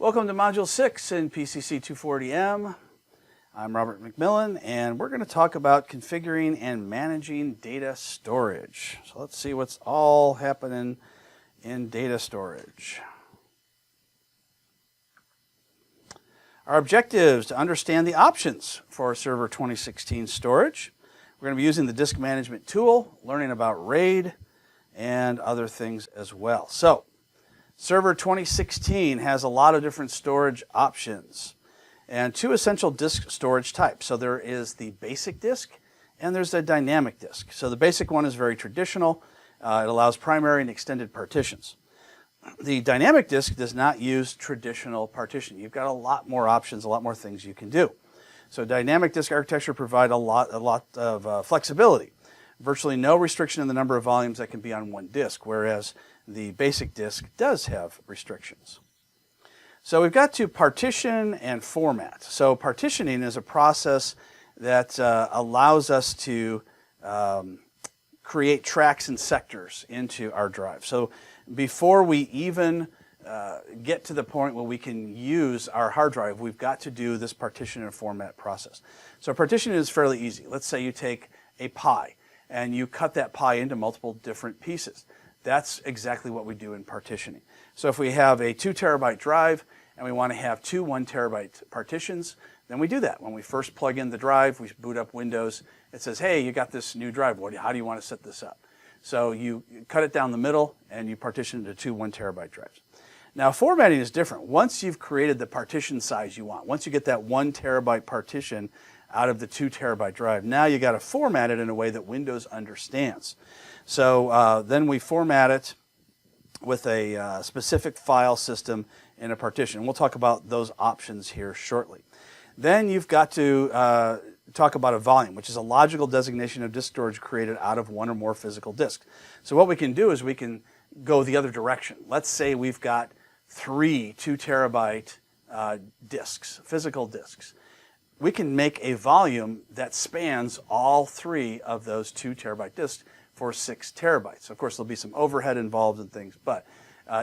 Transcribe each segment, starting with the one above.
Welcome to Module 6 in PCC 240M. I'm Robert McMillen, and we're going to talk about configuring and managing data storage. So let's see what's all happening in data storage. Our objectives: to understand the options for Server 2016 storage. We're going to be using the disk management tool, learning about RAID, and other things as well. So, Server 2016 has a lot of different storage options and two essential disk storage types. So there is the basic disk and there's the dynamic disk. So the basic one is very traditional. It allows primary and extended partitions. The dynamic disk does not use traditional partition. You've got a lot more options, a lot more things you can do. So dynamic disk architecture provide a lot of flexibility. Virtually no restriction in the number of volumes that can be on one disk, whereas the basic disk does have restrictions. So we've got to partition and format. So partitioning is a process that allows us to create tracks and sectors into our drive. So before we even get to the point where we can use our hard drive, we've got to do this partition and format process. So partitioning is fairly easy. Let's say you take a pie and you cut that pie into multiple different pieces. That's exactly what we do in partitioning. So if we have a 2 terabyte drive and we want to have two 1 terabyte partitions, then we do that. When we first plug in the drive, we boot up Windows, it says, hey, you got this new drive. How do you want to set this up? So you cut it down the middle and you partition it to two 1 terabyte drives. Now formatting is different. Once you've created the partition size you want, once you get that 1 terabyte partition out of the 2 terabyte drive, now you got to format it in a way that Windows understands. So then we format it with a specific file system in a partition. We'll talk about those options here shortly. Then you've got to talk about a volume, which is a logical designation of disk storage created out of one or more physical disks. So what we can do is we can go the other direction. Let's say we've got 3 2 terabyte disks, physical disks. We can make a volume that spans all 3 of those 2 terabyte disks for 6 terabytes. Of course, there'll be some overhead involved and things, but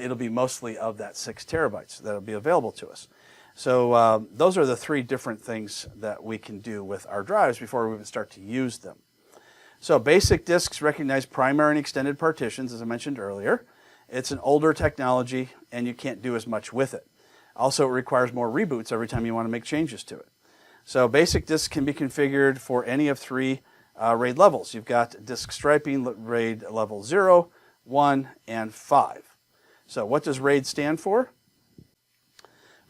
it'll be mostly of that 6 terabytes that'll be available to us. So those are the 3 different things that we can do with our drives before we even start to use them. So basic disks recognize primary and extended partitions, as I mentioned earlier. It's an older technology, and you can't do as much with it. Also, it requires more reboots every time you want to make changes to it. So basic disks can be configured for any of 3 RAID levels. You've got disk striping, RAID level 0, 1, and 5. So what does RAID stand for?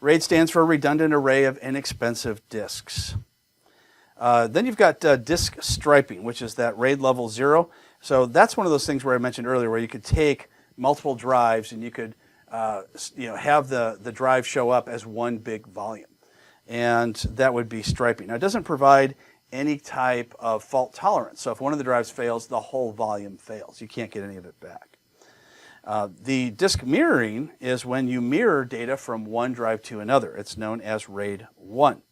RAID stands for a redundant array of inexpensive disks. Then you've got disk striping, which is that RAID level 0. So that's one of those things where I mentioned earlier where you could take multiple drives and you could have the drive show up as one big volume. And that would be striping. Now, it doesn't provide any type of fault tolerance. So if one of the drives fails, the whole volume fails. You can't get any of it back. The disk mirroring is when you mirror data from one drive to another. It's known as RAID 1.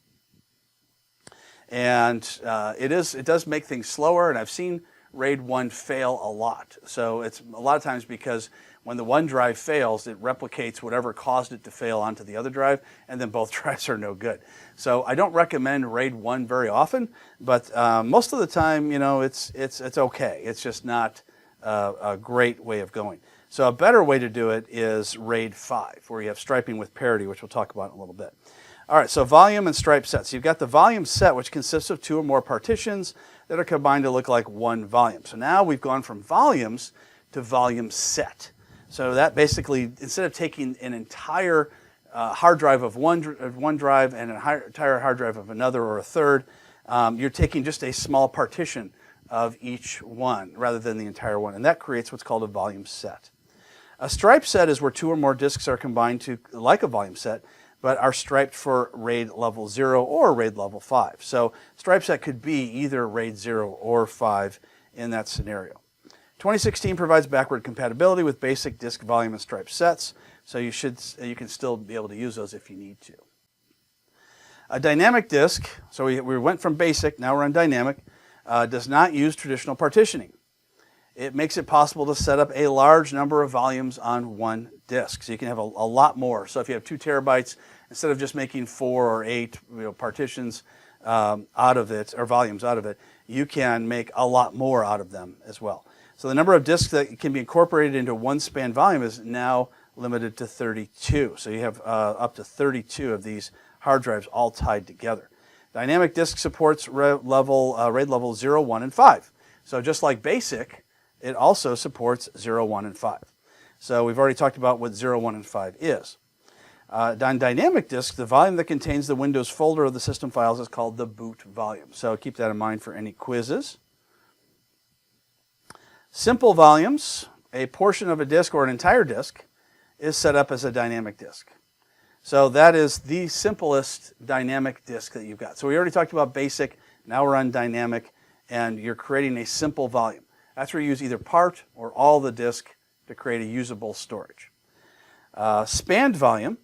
And it does make things slower, and I've seen RAID 1 fail a lot. So it's a lot of times because when the one drive fails, it replicates whatever caused it to fail onto the other drive, and then both drives are no good. So I don't recommend RAID 1 very often, but most of the time, it's okay. It's just not a great way of going. So a better way to do it is RAID 5, where you have striping with parity, which we'll talk about in a little bit. All right, so volume and stripe sets. You've got the volume set, which consists of 2 or more partitions that are combined to look like one volume. So now we've gone from volumes to volume set. So that basically, instead of taking an entire hard drive of one drive and an entire hard drive of another or a third, you're taking just a small partition of each one rather than the entire one. And that creates what's called a volume set. A stripe set is where 2 or more disks are combined to like a volume set, but are striped for RAID level 0 or RAID level 5. So stripe set could be either RAID 0 or 5 in that scenario. 2016 provides backward compatibility with basic disk volume and stripe sets, so you can still be able to use those if you need to. A dynamic disk, so we went from basic, now we're on dynamic, does not use traditional partitioning. it makes it possible to set up a large number of volumes on one disk. So you can have a lot more. So if you have 2 terabytes, instead of just making 4 or 8 partitions out of it, or volumes out of it, you can make a lot more out of them as well. So the number of disks that can be incorporated into one span volume is now limited to 32. So you have up to 32 of these hard drives all tied together. Dynamic disk supports RAID level 0, 1, and 5. So just like BASIC, it also supports 0, 1, and 5. So we've already talked about what 0, 1, and 5 is. On dynamic disk, the volume that contains the Windows folder of the system files is called the boot volume. So keep that in mind for any quizzes. Simple volumes, a portion of a disk or an entire disk, is set up as a dynamic disk. So that is the simplest dynamic disk that you've got. So we already talked about basic, now we're on dynamic, and you're creating a simple volume. That's where you use either part or all the disk to create a usable storage. Spanned volume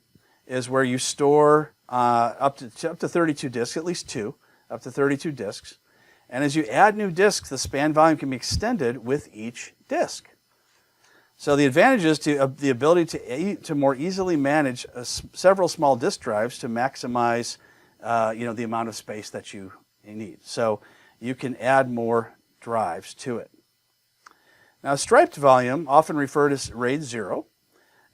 is where you store up to 32 disks, at least 2, up to 32 disks. And as you add new disks, the spanned volume can be extended with each disk. So the advantage is the ability to more easily manage several small disk drives to maximize the amount of space that you need. So you can add more drives to it. Now, striped volume, often referred as RAID 0,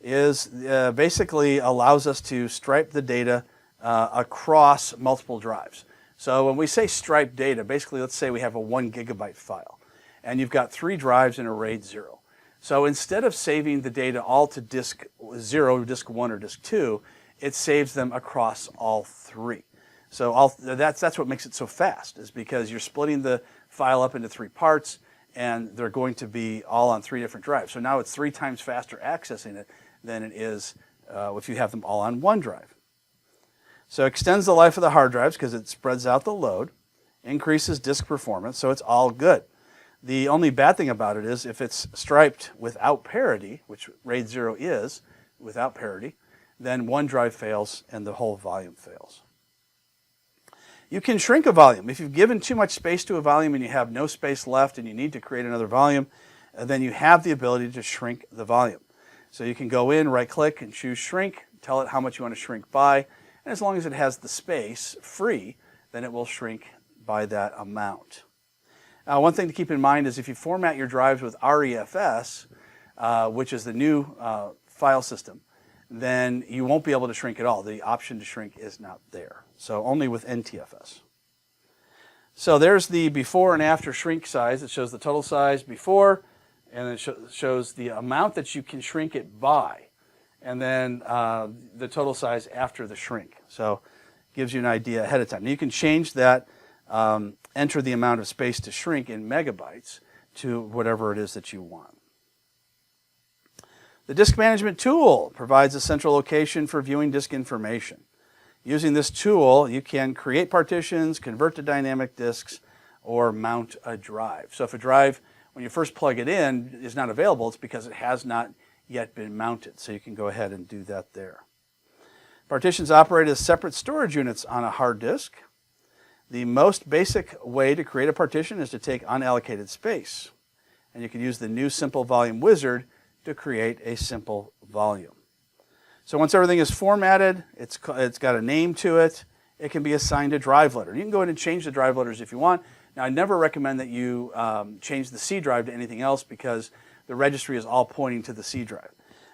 is basically allows us to stripe the data across multiple drives. So when we say striped data, basically let's say we have a 1 gigabyte file, and you've got 3 drives in a RAID 0. So instead of saving the data all to disk 0, disk 1, or disk 2, it saves them across all 3. So that's what makes it so fast, is because you're splitting the file up into 3 parts, and they're going to be all on 3 different drives. So now it's 3 times faster accessing it than it is if you have them all on 1 drive. So it extends the life of the hard drives because it spreads out the load, increases disk performance, so it's all good. The only bad thing about it is if it's striped without parity, which RAID 0 is without parity, then 1 drive fails and the whole volume fails. You can shrink a volume. If you've given too much space to a volume and you have no space left and you need to create another volume, then you have the ability to shrink the volume. So you can go in, right-click, and choose Shrink, tell it how much you want to shrink by, and as long as it has the space free, then it will shrink by that amount. Now, one thing to keep in mind is if you format your drives with REFS, which is the new file system, then you won't be able to shrink at all. The option to shrink is not there. So only with NTFS. So there's the before and after shrink size. It shows the total size before, and then it shows the amount that you can shrink it by, and then the total size after the shrink. So it gives you an idea ahead of time. Now you can change that, enter the amount of space to shrink in megabytes to whatever it is that you want. The disk management tool provides a central location for viewing disk information. Using this tool, you can create partitions, convert to dynamic disks, or mount a drive. So if a drive, when you first plug it in, is not available, it's because it has not yet been mounted. So you can go ahead and do that there. Partitions operate as separate storage units on a hard disk. The most basic way to create a partition is to take unallocated space. And you can use the new Simple Volume Wizard to create a simple volume. So once everything is formatted, it's got a name to it, it can be assigned a drive letter. You can go in and change the drive letters if you want. Now, I never recommend that you change the C drive to anything else because the registry is all pointing to the C drive.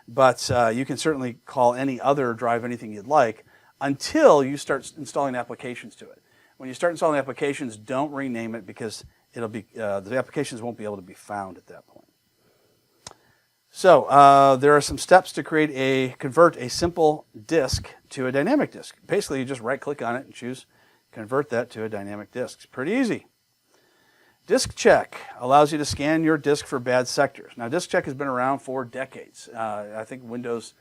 But you can certainly call any other drive anything you'd like until you start installing applications to it. When you start installing applications, don't rename it because the applications won't be able to be found at that point. So there are some steps to convert a simple disk to a dynamic disk. Basically, you just right-click on it and choose convert that to a dynamic disk. It's pretty easy. Disk check allows you to scan your disk for bad sectors. Now, disk check has been around for decades. I think Windows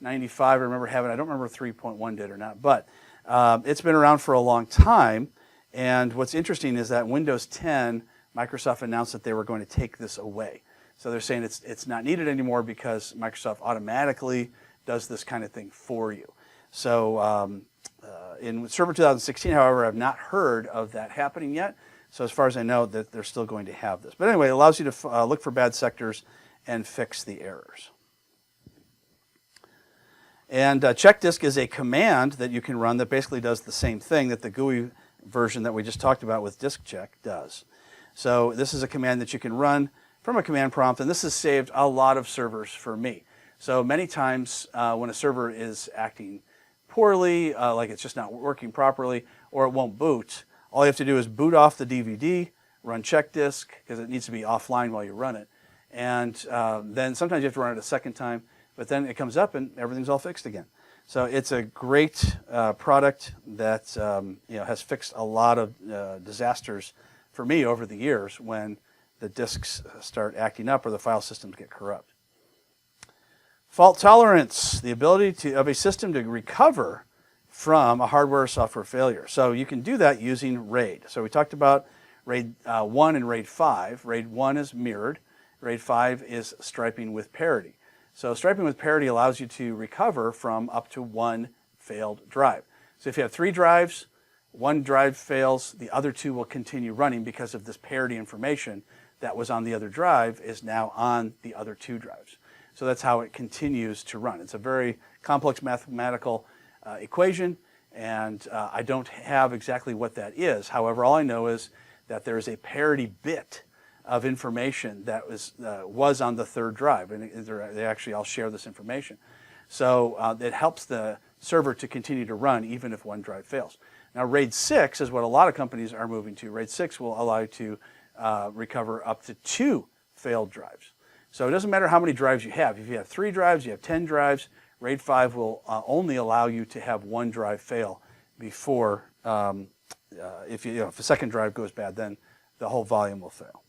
95, I remember having, I don't remember if 3.1 did or not, but it's been around for a long time. And what's interesting is that Windows 10, Microsoft announced that they were going to take this away. So they're saying it's not needed anymore because Microsoft automatically does this kind of thing for you. So in Server 2016, however, I've not heard of that happening yet. So as far as I know, that they're still going to have this. But anyway, it allows you to look for bad sectors and fix the errors. And check disk is a command that you can run that basically does the same thing that the GUI version that we just talked about with disk check does. So this is a command that you can run from a command prompt, and this has saved a lot of servers for me. So many times when a server is acting poorly, like it's just not working properly, or it won't boot, all you have to do is boot off the DVD, run check disk, because it needs to be offline while you run it. And then sometimes you have to run it a second time, but then it comes up and everything's all fixed again. So it's a great product that has fixed a lot of disasters for me over the years when the disks start acting up or the file systems get corrupt. Fault tolerance, the ability of a system to recover from a hardware or software failure. So you can do that using RAID. So we talked about RAID 1 and RAID 5. RAID 1 is mirrored. RAID 5 is striping with parity. So striping with parity allows you to recover from up to one failed drive. So if you have 3 drives, one drive fails, the other 2 will continue running because of this parity information that was on the other drive is now on the other 2 drives. So that's how it continues to run. It's a very complex mathematical equation, and I don't have exactly what that is. However, all I know is that there is a parity bit of information that was on the 3rd drive, and they actually all share this information. So it helps the server to continue to run even if one drive fails. Now RAID 6 is what a lot of companies are moving to. RAID 6 will allow you to recover up to 2 failed drives. So it doesn't matter how many drives you have. If you have 3 drives, you have 10 drives, RAID 5 will only allow you to have 1 drive fail before, if a second drive goes bad, then the whole volume will fail.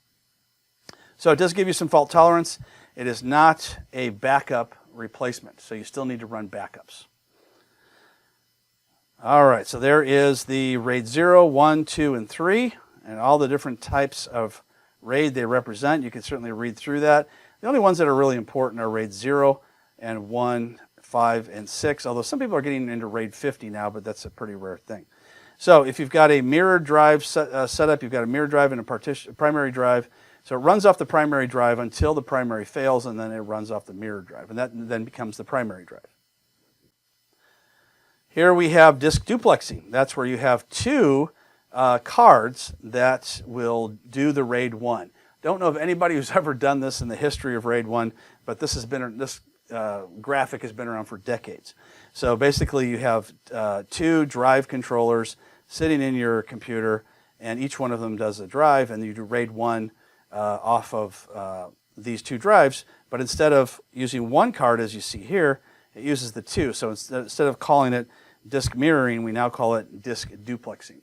So it does give you some fault tolerance. It is not a backup replacement, so you still need to run backups. All right, so there is the RAID 0, 1, 2, and 3, and all the different types of RAID they represent. You can certainly read through that. The only ones that are really important are RAID 0 and 1, 5, and 6, although some people are getting into RAID 50 now, but that's a pretty rare thing. So if you've got a mirrored drive setup, you've got a mirrored drive and a primary drive. So it runs off the primary drive until the primary fails, and then it runs off the mirrored drive, and that then becomes the primary drive. Here we have disk duplexing. That's where you have 2 cards that will do the RAID 1. Don't know of anybody who's ever done this in the history of RAID 1, but this graphic has been around for decades. So basically you have 2 drive controllers sitting in your computer, and each one of them does a drive, and you do RAID 1 off of these 2 drives, but instead of using 1 card as you see here, it uses the 2. So instead of calling it disk mirroring, we now call it disk duplexing.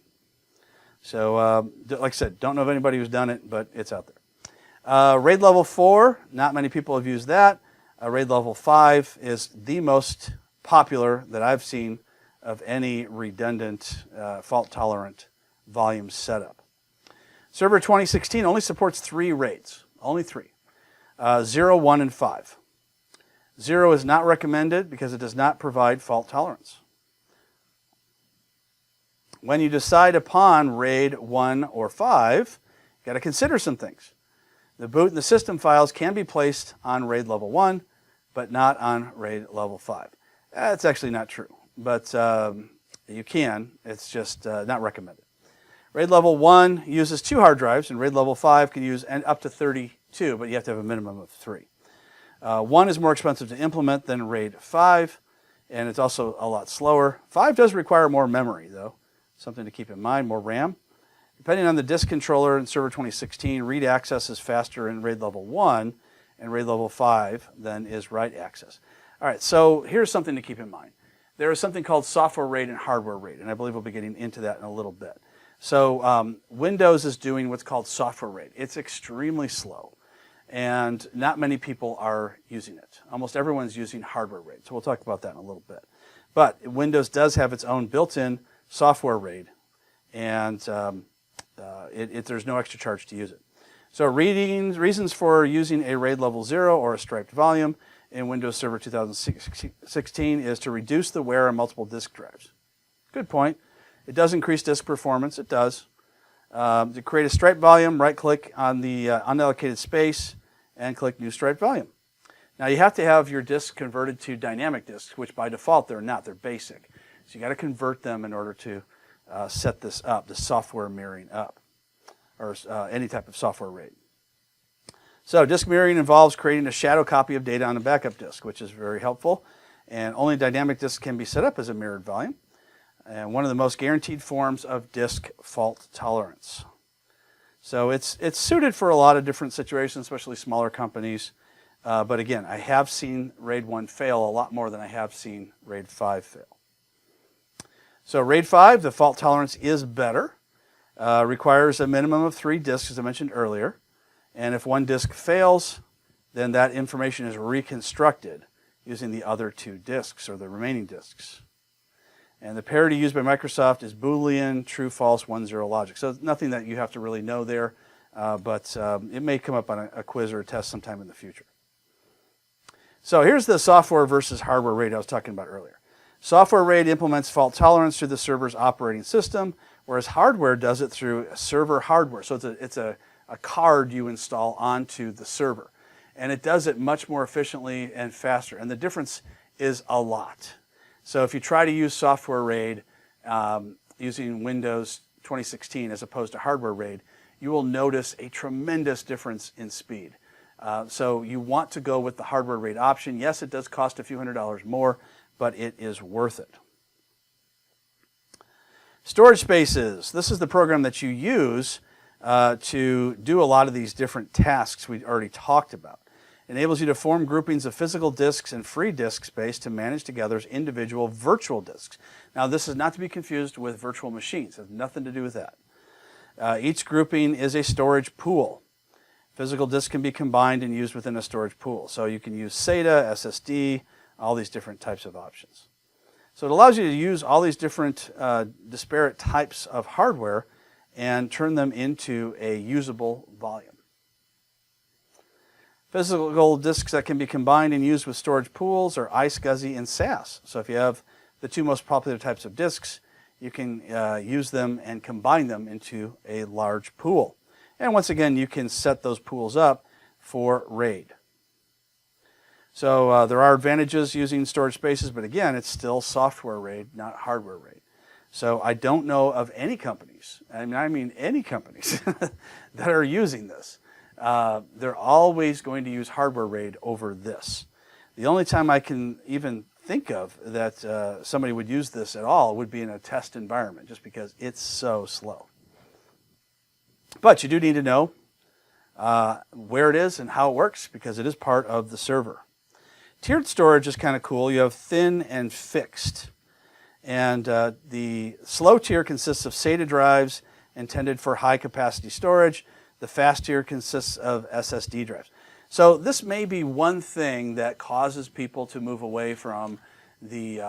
So like I said, don't know of anybody who's done it, but it's out there. RAID level 4, not many people have used that. RAID level 5 is the most popular that I've seen of any redundant, fault-tolerant volume setup. Server 2016 only supports 3 RAIDs, only 3, 0, 1, and 5. 0 is not recommended because it does not provide fault tolerance. When you decide upon RAID 1 or 5, you've got to consider some things. The boot and the system files can be placed on RAID level 1, but not on RAID level 5. That's actually not true, but you can. It's just not recommended. RAID level 1 uses 2 hard drives, and RAID level 5 can use up to 32, but you have to have a minimum of 3. 1 is more expensive to implement than RAID 5, and it's also a lot slower. 5 does require more memory, though, something to keep in mind, more RAM. Depending on the disk controller in Server 2016, read access is faster in RAID level 1 and RAID level 5 than is write access. All right, so here's something to keep in mind. There is something called software RAID and hardware RAID, and I believe we'll be getting into that in a little bit. So Windows is doing what's called software RAID. It's extremely slow, and not many people are using it. Almost everyone's using hardware RAID, so we'll talk about that in a little bit. But Windows does have its own built-in software RAID, and there's no extra charge to use it. So reasons for using a RAID level 0 or a striped volume in Windows Server 2016 is to reduce the wear on multiple disk drives. Good point. It does increase disk performance. It does. To create a stripe volume, right-click on the unallocated space and click New Stripe Volume. Now you have to have your disks converted to dynamic disks, which by default they're not, they're basic. So you got to convert them in order to set this up, the software mirroring up, or any type of software RAID. So disk mirroring involves creating a shadow copy of data on a backup disk, which is very helpful. And only dynamic disks can be set up as a mirrored volume. And one of the most guaranteed forms of disk fault tolerance. So it's suited for a lot of different situations, especially smaller companies. But again, I have seen RAID 1 fail a lot more than I have seen RAID 5 fail. So RAID 5, the fault tolerance is better. Requires a minimum of 3 disks, as I mentioned earlier. And if one disk fails, then that information is reconstructed using the other 2 disks, or the remaining disks. And the parity used by Microsoft is Boolean, true, false, 1, 0 logic. So nothing that you have to really know there, but it may come up on a quiz or a test sometime in the future. So here's the software versus hardware RAID I was talking about earlier. Software RAID implements fault tolerance through the server's operating system, whereas hardware does it through server hardware. So it's a card you install onto the server. And it does it much more efficiently and faster. And the difference is a lot. So if you try to use software RAID using Windows 2016 as opposed to hardware RAID, you will notice a tremendous difference in speed. So you want to go with the hardware RAID option. Yes, it does cost a few $100s more, but it is worth it. Storage spaces. This is the program that you use to do a lot of these different tasks we already talked about. It enables you to form groupings of physical disks and free disk space to manage together as individual virtual disks. Now, this is not to be confused with virtual machines. It has nothing to do with that. Each grouping is a storage pool. Physical disks can be combined and used within a storage pool. So you can use SATA, SSD, all these different types of options. So it allows you to use all these different disparate types of hardware and turn them into a usable volume. Physical disks that can be combined and used with storage pools are iSCSI and SAS. So if you have the 2 most popular types of disks, you can use them and combine them into a large pool. And once again, you can set those pools up for RAID. So there are advantages using storage spaces, but again, it's still software RAID, not hardware RAID. So I don't know of any companies, I mean any companies, that are using this. They're always going to use hardware RAID over this. The only time I can even think of that somebody would use this at all would be in a test environment, just because it's so slow. But you do need to know where it is and how it works, because it is part of the server. Tiered storage is kind of cool. You have thin and fixed. And the slow tier consists of SATA drives intended for high capacity storage. The fast tier consists of SSD drives. So this may be one thing that causes people to move away from the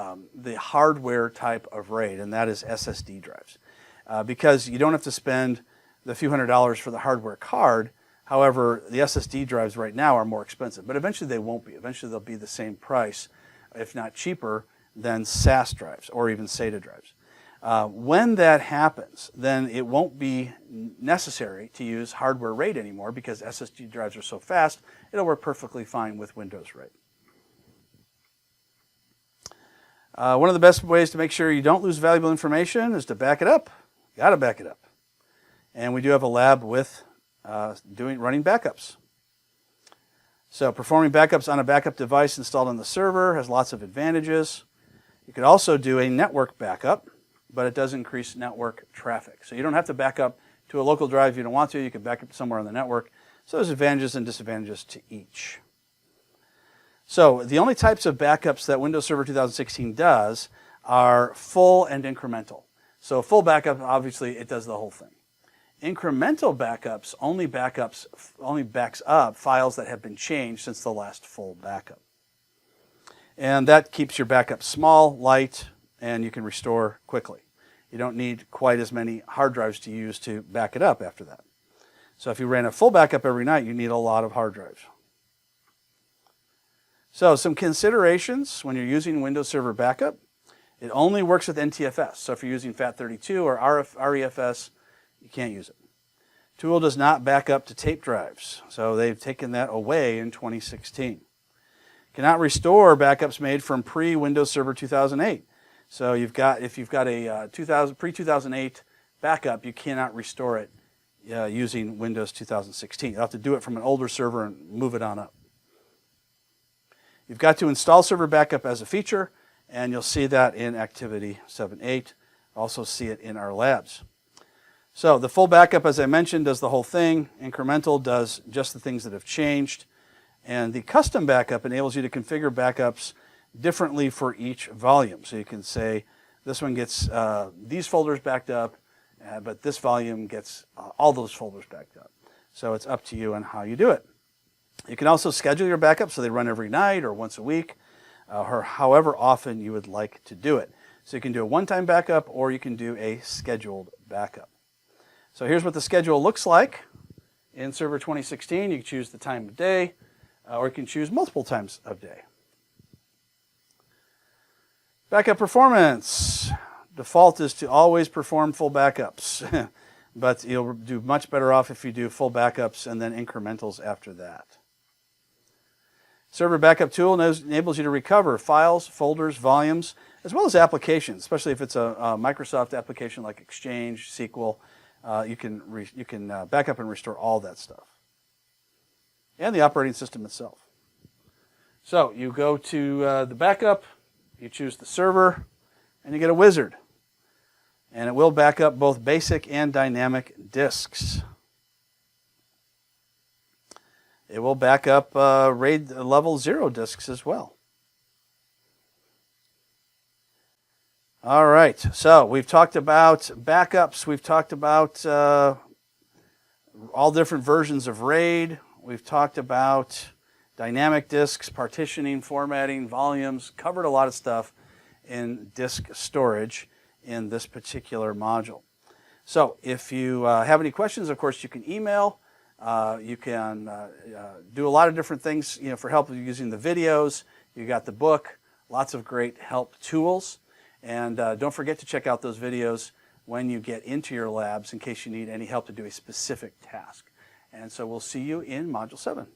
hardware type of RAID, and that is SSD drives. Because you don't have to spend the few $100s for the hardware card. However, the SSD drives right now are more expensive, but eventually they won't be. Eventually they'll be the same price, if not cheaper, than SAS drives or even SATA drives. When that happens, then it won't be necessary to use hardware RAID anymore, because SSD drives are so fast, it'll work perfectly fine with Windows RAID. One of the best ways to make sure you don't lose valuable information is to back it up. You got to back it up. And we do have a lab with running backups. So performing backups on a backup device installed on the server has lots of advantages. You could also do a network backup, but it does increase network traffic. So you don't have to back up to a local drive if you don't want to. You can back up somewhere on the network. So there's advantages and disadvantages to each. So the only types of backups that Windows Server 2016 does are full and incremental. So full backup, obviously, it does the whole thing. Incremental backups only backs up files that have been changed since the last full backup. And that keeps your backup small, light, and you can restore quickly. You don't need quite as many hard drives to use to back it up after that. So if you ran a full backup every night, you need a lot of hard drives. So some considerations when you're using Windows Server Backup. It only works with NTFS. So if you're using FAT32 or REFS, you can't use it. Tool does not back up to tape drives, so they've taken that away in 2016. Cannot restore backups made from pre-Windows Server 2008. So if you've got a pre-2008 backup, you cannot restore it using Windows 2016. You'll have to do it from an older server and move it on up. You've got to install server backup as a feature, and you'll see that in Activity 7.8. Also see it in our labs. So the full backup, as I mentioned, does the whole thing. Incremental does just the things that have changed. And the custom backup enables you to configure backups differently for each volume. So you can say, this one gets these folders backed up, but this volume gets all those folders backed up. So it's up to you on how you do it. You can also schedule your backups so they run every night or once a week, or however often you would like to do it. So you can do a one-time backup, or you can do a scheduled backup. So here's what the schedule looks like. In Server 2016, you can choose the time of day, or you can choose multiple times of day. Backup performance. Default is to always perform full backups, but you'll do much better off if you do full backups and then incrementals after that. Server Backup Tool enables you to recover files, folders, volumes, as well as applications, especially if it's a Microsoft application like Exchange, SQL. You can back up and restore all that stuff. And the operating system itself. So you go to the backup, you choose the server, and you get a wizard. And it will back up both basic and dynamic disks. It will back up RAID level 0 disks as well. All right, so we've talked about backups. We've talked about all different versions of RAID. We've talked about dynamic disks, partitioning, formatting, volumes, covered a lot of stuff in disk storage in this particular module. So if you have any questions, of course, you can email. You can do a lot of different things, for help using the videos. You got the book, lots of great help tools. And don't forget to check out those videos when you get into your labs in case you need any help to do a specific task. And so we'll see you in Module 7.